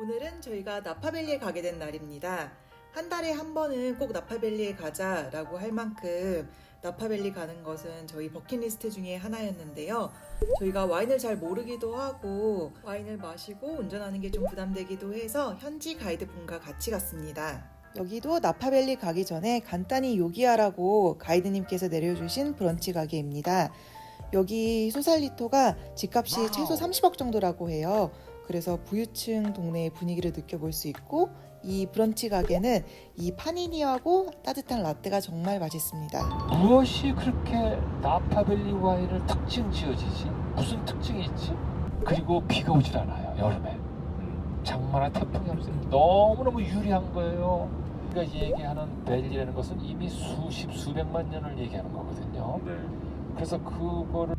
오늘은 저희가 나파밸리에 가게 된 날입니다. 한 달에 한 번은 꼭 나파밸리에 가자라고 할 만큼 나파밸리 가는 것은 저희 버킷리스트 중에 하나였는데요. 저희가 와인을 잘 모르기도 하고 와인을 마시고 운전하는 게 좀 부담되기도 해서 현지 가이드분과 같이 갔습니다. 여기도 나파밸리 가기 전에 간단히 요기하라고 가이드님께서 내려주신 브런치 가게입니다. 여기 소살리토가 집값이 최소 30억 정도라고 해요. 그래서 부유층 동네의 분위기를 느껴볼 수 있고 이 브런치 가게는 이 파니니하고 따뜻한 라떼가 정말 맛있습니다. 무엇이 그렇게 나파밸리 와인을 특징 지어지지? 무슨 특징이 있지? 그리고 비가 오질 않아요, 여름에. 장마나 태풍이 없어요. 너무너무 유리한 거예요. 우리가 얘기하는 밸리라는 것은 이미 수백만 년을 얘기하는 거거든요. 네. 그래서 그거를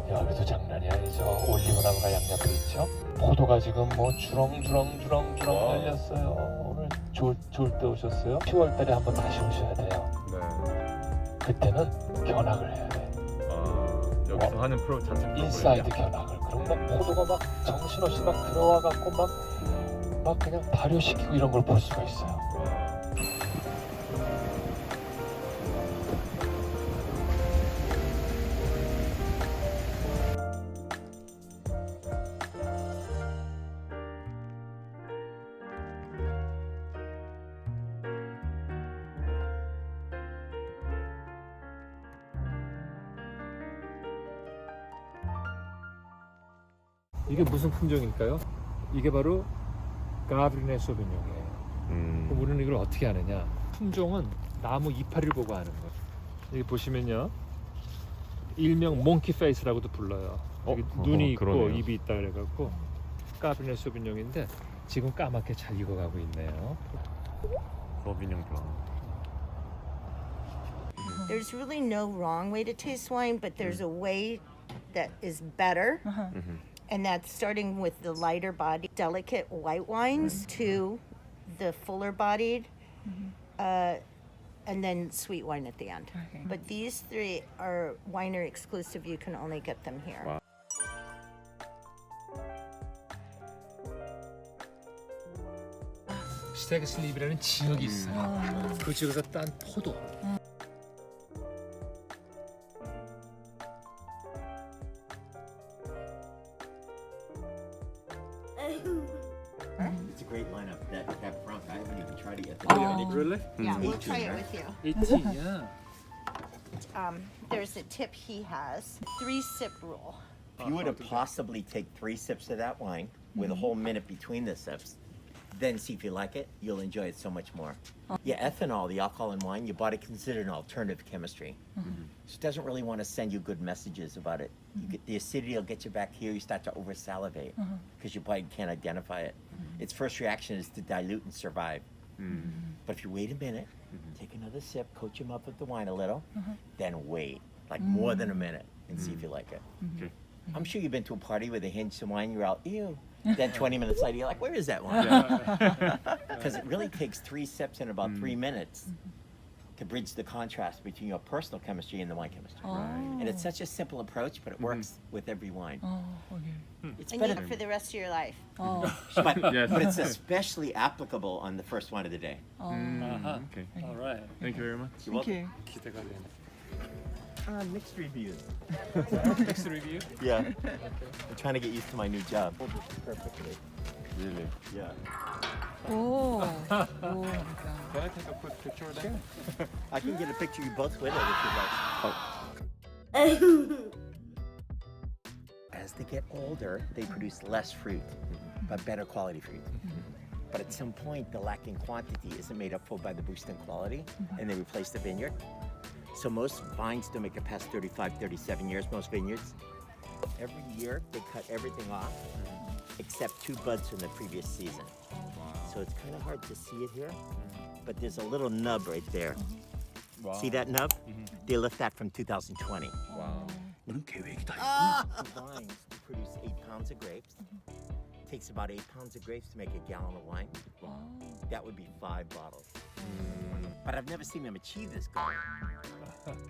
여기도 장난이 아니죠. 올리브랑과 양옆에 있죠. 포도가 지금 뭐 주렁주렁 열렸어요. 오늘 좋을 때 오셨어요? 10월달에 한번 다시 오셔야 돼요. 네. 그때는 견학을 해야 돼. 여기서 하는 프로 자체 프로그램이야. 인사이드 견학을. 그럼 막 포도가 막 정신없이 막 들어와갖고 막 그냥 발효시키고 이런 걸 볼 수가 있어요. 이게 무슨 품종일까요? 이게 바로 가브리네 소비뇽이에요. 그럼 우리는 이걸 어떻게 하느냐? 품종은 나무 이파리를 보고 아는 거예요. 여기 보시면요, 일명 몽키 페이스라고도 불러요. 여기 눈이 있고 그러네요. 입이 있다 그래갖고 가브리네 소비뇽인데 지금 까맣게 잘 익어가고 있네요. 소비뇽 블랑. There's really no wrong way to taste wine, but there's a way that is better. And that's starting with the lighter body, delicate white wines to the fuller bodied, and then sweet wine at the end. Okay. But these three are winery exclusive. You can only get them here. Wow. 스테그슬립이라는 지역이 있어요. 그 지역에서 딴 포도. It's a great lineup. That Bronc, I haven't even tried it yet. Really? Yeah, we'll 18, try it right? with you. 18이야. There's a tip he has. 3-sip rule. If you were to possibly take 3 sips of that wine with a whole minute between the sips, then see if you like it, you'll enjoy it so much more. Yeah, ethanol, the alcohol in wine, your body considers an alternative chemistry. So it doesn't really want to send you good messages about it. You get, the acidity will get you back here, you start to over salivate because your body can't identify it. Its first reaction is to dilute and survive. But if you wait a minute, take another sip, coach him up with the wine a little, then wait, like more than a minute, and see if you like it. Okay. I'm sure you've been to a party where they hand you some wine, you're all, ew. Then 20 minutes later, you're like, where is that wine? Because it really takes 3 sips in about 3 minutes to bridge the contrast between your personal chemistry and the wine chemistry. And it's such a simple approach, but it works with every wine. It's And better eat it for the rest of your life. but, Yes. but it's especially applicable on the first wine of the day. Okay. Alright. Thank you very much. You're welcome. 기대가 되네. Mixed reviews. 텍스 리뷰? Yeah. I'm trying to get used to my new job. Perfectly. Really? Yeah. 오, Can I take a quick picture of that? I can get a picture of you both with it if you'd like. As they get older, they produce less fruit, but better quality fruit. But at some point, the lack in quantity isn't made up for by the boost in quality, and they replace the vineyard. So most vines don't make it past 35, 37 years, most vineyards. Every year, they cut everything off, except 2 buds from the previous season. So it's kind of hard to see it here, but there's a little nub right there. Wow. See that nub? They left that from 2020. Wow. The vines produce 8 pounds of grapes. Takes about 8 pounds of grapes to make a gallon of wine. That would be 5 bottles. But I've never seen them achieve this goal.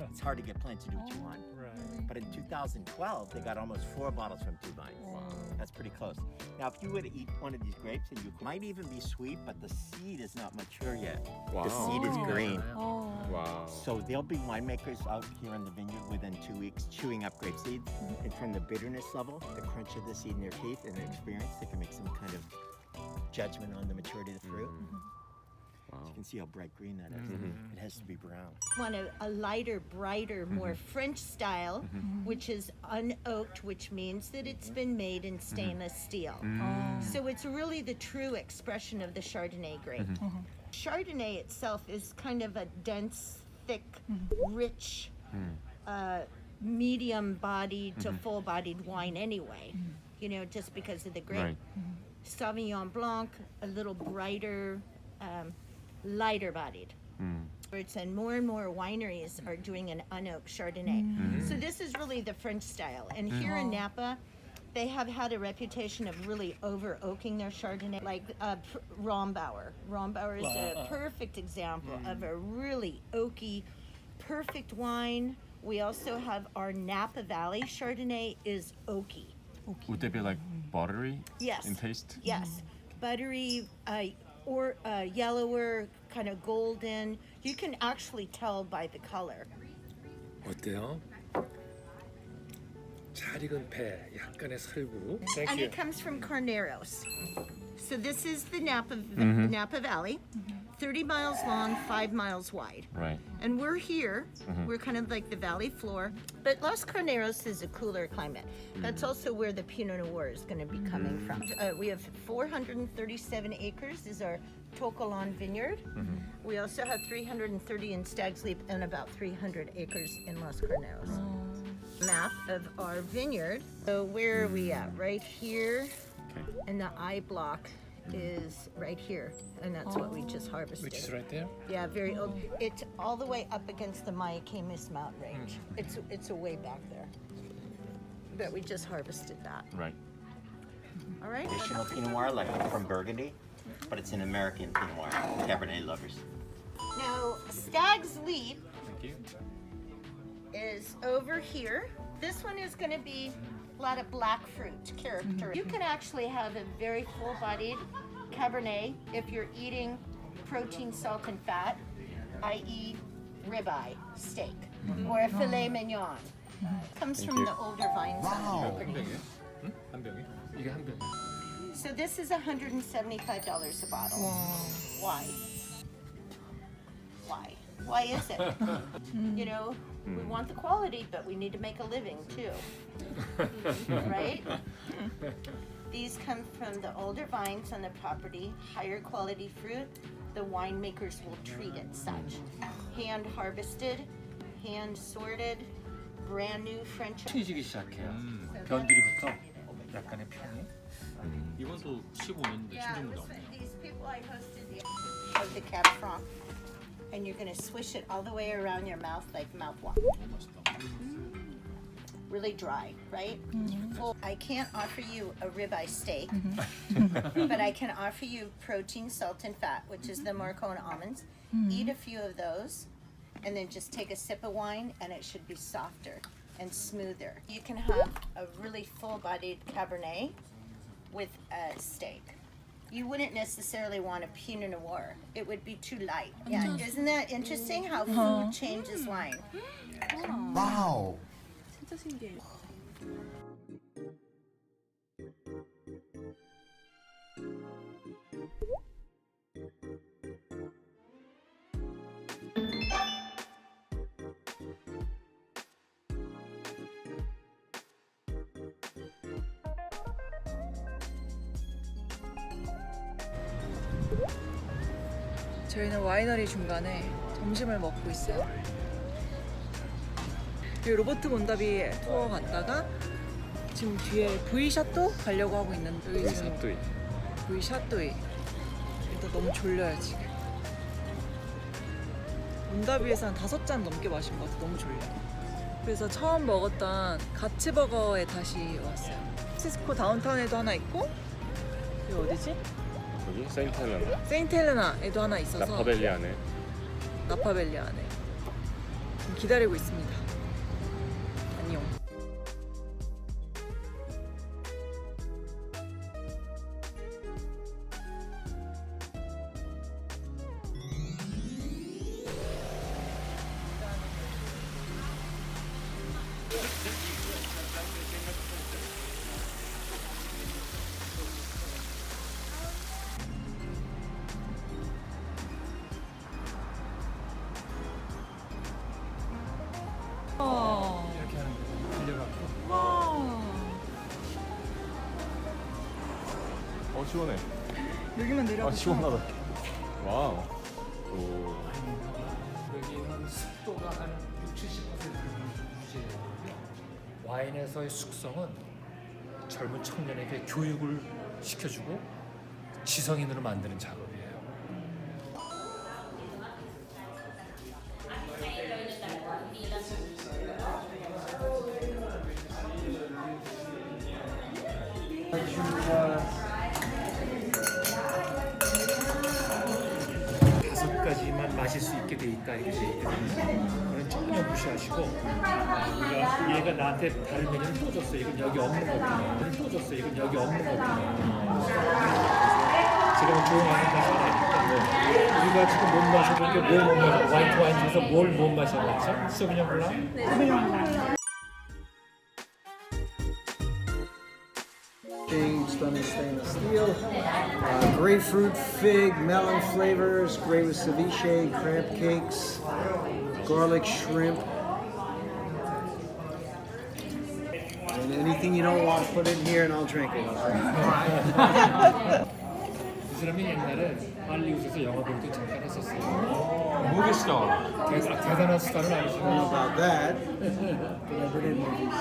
It's hard to get plants to do what you want. Right. But in 2012, they got almost 4 bottles from 2 vines. Wow. That's pretty close. Now, if you were to eat one of these grapes, and you might even be sweet, but the seed is not mature yet. Wow. The seed is green. Wow. So there'll be winemakers out here in the vineyard within 2 weeks chewing up grape seeds, and from the bitterness level, the crunch of the seed in their teeth, and their experience, they can make some kind of judgment on the maturity of the fruit. Wow. You can see how bright green that is. It has to be brown. Want a lighter, brighter, more French style, which is unoaked, which means that it's been made in stainless steel. So it's really the true expression of the Chardonnay grape. Chardonnay itself is kind of a dense, thick, rich, medium-bodied to full-bodied wine anyway, you know, just because of the grape. Right. Sauvignon Blanc, a little brighter, lighter-bodied. And more wineries are doing an unoaked Chardonnay. So this is really the French style. And here in Napa, they have had a reputation of really over-oaking their Chardonnay, like Rombauer. Rombauer is a perfect example of a really oaky, perfect wine. We also have our Napa Valley Chardonnay is oaky. Would they be like buttery Yes. in taste? Yes, buttery, or yellower, kind of golden. You can actually tell by the color. 어때요? 잘 익은 배, 약간의 살구. And it comes from Carneros. So this is the Napa Valley, 30 miles long, 5 miles wide. Right. And we're here, we're kind of like the valley floor, but Los Carneros is a cooler climate. That's also where the Pinot Noir is going to be coming from. We have 437 acres is our Tocolon vineyard. We also have 330 in Stag's Leap and about 300 acres in Los Carneros. Map of our vineyard. So where are we at? Right here, and the eye block is right here, and that's what we just harvested. Which is right there? Yeah, very old. It's all the way up against the Mayacamas mountain range. It's a way back there. But we just harvested that. Right. All right. Traditional Pinot Noir, like from Burgundy, but it's an American Pinot Noir for Cabernet lovers. Now, Stag's Leap Thank you. is over here. This one is going to be a lot of black fruit character. You can actually have a very full-bodied Cabernet if you're eating protein, salt, and fat, i.e. ribeye, steak, or a filet mignon. Comes from the older vines on the property. 응? 한 병이? 이게 한 병. So this is $175 a bottle. Why? Why? Why is it? You know, we want the quality, but we need to make a living too. Right? These come from the older vines on the property, higher quality fruit. The winemakers will treat it such. Hand harvested, hand sorted, brand new French. 튀지기 시작해요. 변두리부터 약간의 평이. 이것도 15년인데 Yeah, 신종 this 나오네. one, these people I hosted of the Cab Franc, and you're gonna swish it all the way around your mouth like mouthwash. Really dry, right? Well, I can't offer you a ribeye steak, but I can offer you protein, salt, and fat, which is the Morcone almonds. Eat a few of those, and then just take a sip of wine, and it should be softer and smoother. You can have a really full-bodied Cabernet with a steak. You wouldn't necessarily want a Pinot Noir. It would be too light. Yeah, isn't that interesting how food changes wine? Wow. 진짜 신기해. 저희는 와이너리 중간에 점심을 먹고 있어요. 여기 로버트몬다비 투어 갔다가 지금 뒤에 v.sattui 가려고 하고 있는데 여기 지금 사뚜이. v.sattui 일단 너무 졸려요 지금. 몬다비에서 한 5잔 넘게 마신 것 같아. 너무 졸려요. 그래서 처음 먹었던 가츠버거에 다시 왔어요. 샌프란시스코 다운타운에도 하나 있고 여기 어디지? 여기 st.helena. st.helena에도 하나 있어서 나파밸리 안에. 나파밸리 안에 지금 기다리고 있습니다. 안녕. 시원해. 여기만 내려가. 시원하다. 와우. 오. 여기는 습도가 한 60~70% 유지되고요. 와인에서의 숙성은 젊은 청년에게 교육을 시켜주고 지성인으로 만드는 작업이에요. 다섯 가지만 마실 수 있게 돼 있다 이렇게 돼 있거든요. 그건 전혀 무시하시고 얘가 나한테 다른 메뉴를 또 줬어. 이건 여기 없는 거구나. 또 줬어. 이건 여기 없는 거구나. 지금 조용하는 맛이 나니까 우리가 지금 못 마셔본 게 뭘 못 마셔? 와인 중에서 뭘 못 마셔봤죠? 소비뇽 블랑? Stunning stainless steel. Grapefruit, fig, melon flavors. Great with ceviche, crab cakes, garlic shrimp. And anything you don't want, put it in here and I'll drink it. 이 사람이 옛날에 할리우드에서 영화 배우도 잠깐 했었어요. 무비 스타. 대단한 스타는 아니지만 About that, but I did movies.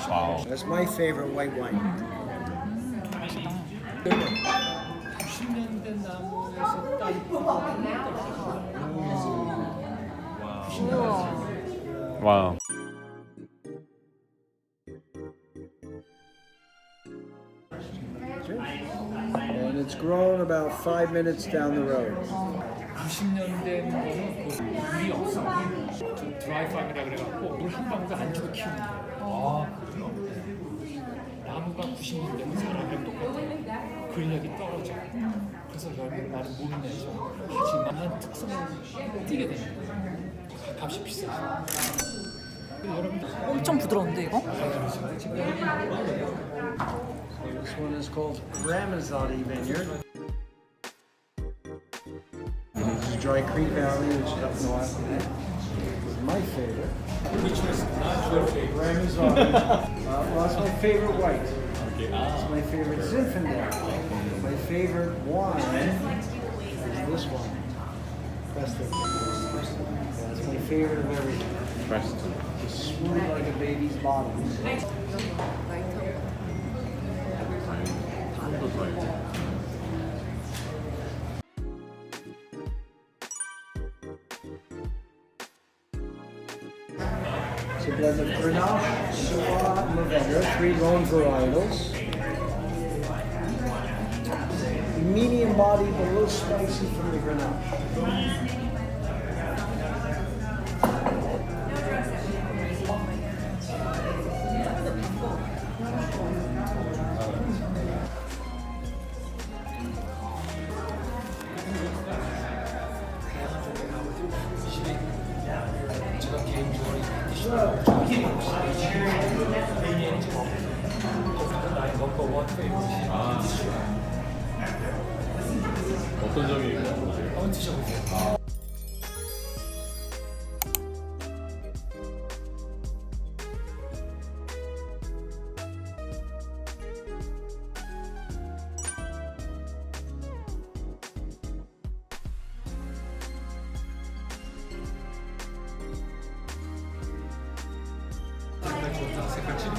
와우. That's my favorite white wine. 90년 된 나무에서 딸 와우. And it's grown about 5 minutes down the road. 90년 된 거는 물이 없어. 저 드라이 팜이라 그래갖고 물 한 방울도 안 주고 키우는 거예요. 나무가 90년 되면 사람이랑 똑같아요. 근력이 떨어져. 그래서 열매를 많이 못 내죠. 하지만 한 특성을 띠게 되는 거예요. 값이 비싸죠. 여러분들 엄청 부드러운데 이거? This one is called Ramazzotti Vineyard. This is Dry Creek Valley, which is up north. This is my favorite. Which was not your favorite? Ramazzotti. Well, that's my favorite white. It's my favorite Zinfandel. My favorite wine is this one. Preston. That's my favorite of everything. 프레스턴. It's smooth like a baby's bottom. 한도 더 있고. It's a blend of Grenache, Syrah, and Lavender, 3 lone varietals. Medium body, but a little spicy from the Grenache. 제가 개인적으로 나의 넘버원 페이버릿이 어떤 점이 좋으세요? 한번 드셔보세요. 색깔 칠이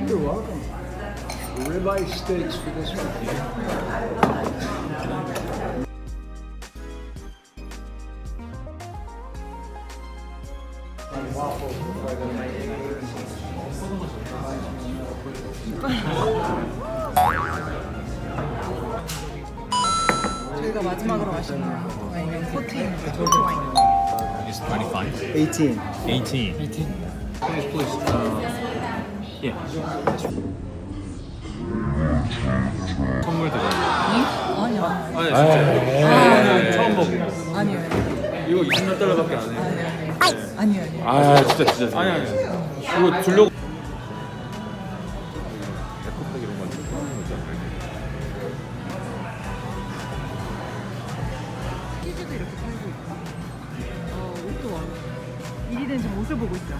You're welcome. Ribeye steaks for this one. Waffle for the 저희가 마지막으로 마시는 와인은 코팅 와인. It's 25. 18. 18. 18. Please, please. Yeah. 선물 드려요. 아니요. 아니 진짜. 처음 먹어. 아니요. 이거 20몇 달러밖에 안 해요. 아니요. 아 진짜. 아니 아니. 이거 주려고. 에코백 이런 건 처음 보죠. 치즈도 이렇게 팔고 있고. 옷도 와. 일이 된 지금 옷을 보고 있죠.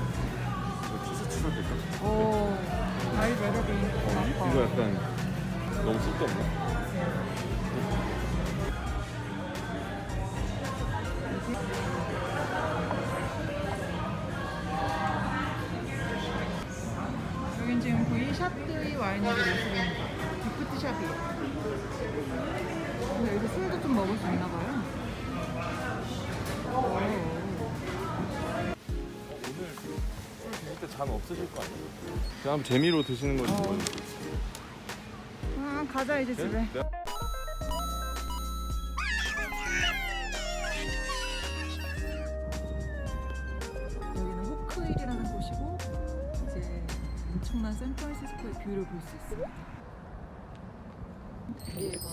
티셔츠 사도 될까? 오. 가이드님의 이거 약간 너무 쓸데없나? 여긴 지금 v.sattui 와이너리였어요. 기프트샵이에요. 근데 여기 술도 좀 먹을 수 있나 봐요. 오늘 술 드실 때 잔 없으실 거 아니에요? 그냥 재미로 드시는 거지 뭐. 아, 가자 이제 집에. 네? 여기는 호크힐이라는 곳이고 이제 엄청난 샌프란시스코의 뷰를 볼 수 있습니다. 대박.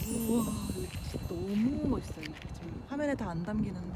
우와, 여기 진짜 너무 멋있어요. 이게 지금 화면에 다 안 담기는데